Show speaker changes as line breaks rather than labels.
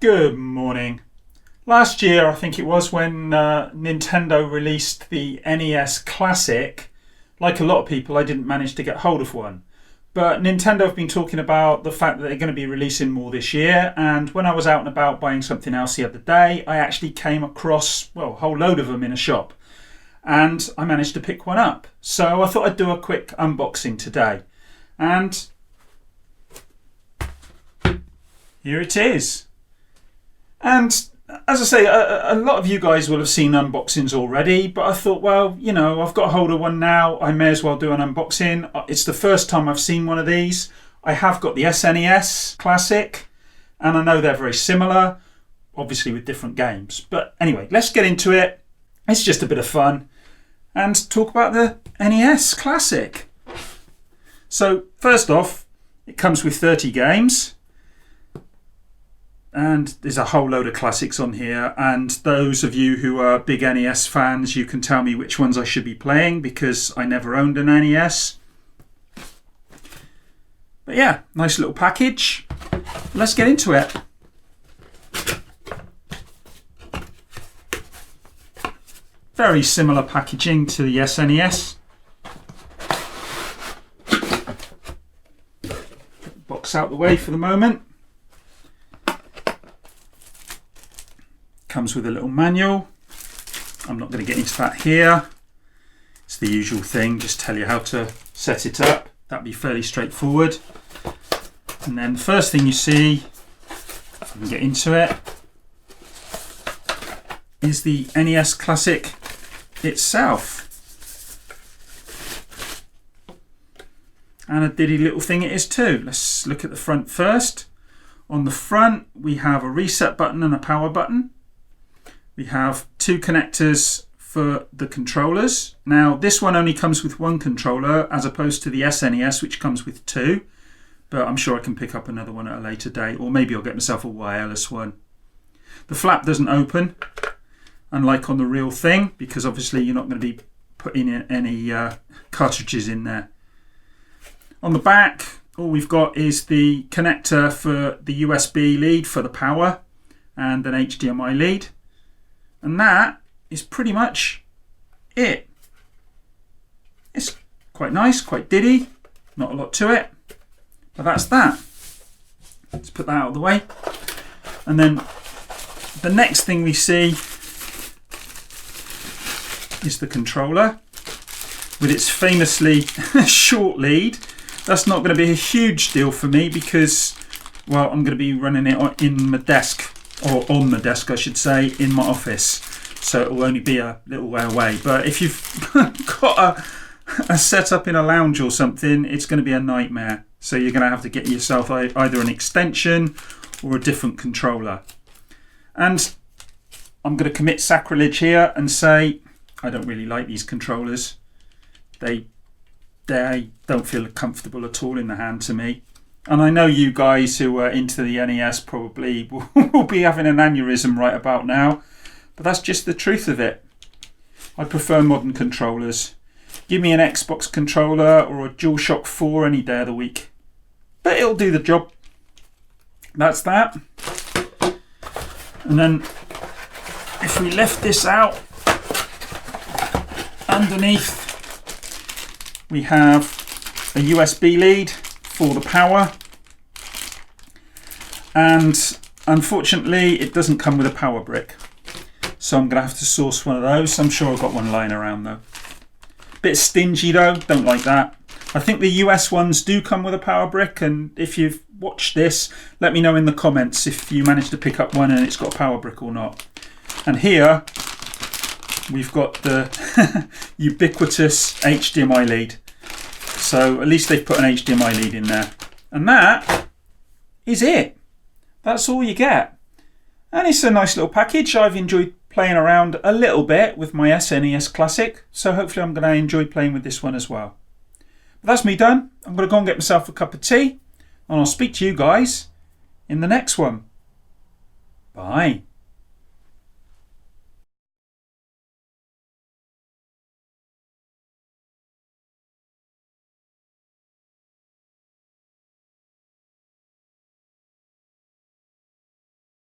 Good morning. Last year, I think it was, when Nintendo released the NES Classic, like a lot of people, I didn't manage to get hold of one. But Nintendo have been talking about the fact that they're going to be releasing more this year, and when I was out and about buying something else the other day, I actually came across, well, a whole load of them in a shop. And I managed to pick one up. So I thought I'd do a quick unboxing today. And here it is. And as I say, a lot of you guys will have seen unboxings already, but I thought, well, you know, I've got hold of one now, I may as well do an unboxing. It's the first time I've seen one of these. I have got the SNES Classic, and I know they're very similar, obviously with different games. But anyway, let's get into it. It's just a bit of fun, and talk about the NES Classic. So first off, it comes with 30 games. And there's a whole load of classics on here, and those of you who are big NES fans, you can tell me which ones I should be playing, because I never owned an NES. But yeah, nice little package. Let's get into it. Very similar packaging to the SNES. Box out the way for the moment. Comes with a little manual. I'm not going to get into that here. It's the usual thing, just tell you how to set it up. That'd be fairly straightforward. And then the first thing you see, if I can get into it, is the NES Classic itself. And a diddy little thing it is too. Let's look at the front first. On the front we have a reset button and a power button. We have two connectors for the controllers. Now this one only comes with one controller as opposed to the SNES, which comes with two, but I'm sure I can pick up another one at a later date, or maybe I'll get myself a wireless one. The flap doesn't open, unlike on the real thing, because obviously you're not going to be putting any cartridges in there. On the back, all we've got is the connector for the USB lead for the power and an HDMI lead. And that is pretty much it. It's quite nice, quite diddy, not a lot to it, but that's that. Let's put that out of the way. And then the next thing we see is the controller with its famously short lead. That's not going to be a huge deal for me because, well, I'm going to be running it in my desk, or on the desk I should say, in my office, so it will only be a little way away. But if you've got a setup in a lounge or something, it's going to be a nightmare, so you're going to have to get yourself either an extension or a different controller. And I'm going to commit sacrilege here and say I don't really like these controllers. They don't feel comfortable at all in the hand to me. And I know you guys who are into the NES probably will be having an aneurysm right about now, but that's just the truth of it. I prefer modern controllers. Give me an Xbox controller or a DualShock 4 any day of the week, but it'll do the job. That's that. And then if we lift this out, underneath we have a USB lead for the power, and unfortunately it doesn't come with a power brick, so I'm going to have to source one of those. I'm sure I've got one lying around though. Bit stingy though, don't like that. I think the US ones do come with a power brick, and if you've watched this, let me know in the comments if you managed to pick up one and it's got a power brick or not. And here we've got the ubiquitous HDMI lead. So at least they've put an HDMI lead in there. And that is it. That's all you get. And it's a nice little package. I've enjoyed playing around a little bit with my SNES Classic, so hopefully I'm going to enjoy playing with this one as well. But that's me done. I'm going to go and get myself a cup of tea, and I'll speak to you guys in the next one. Bye.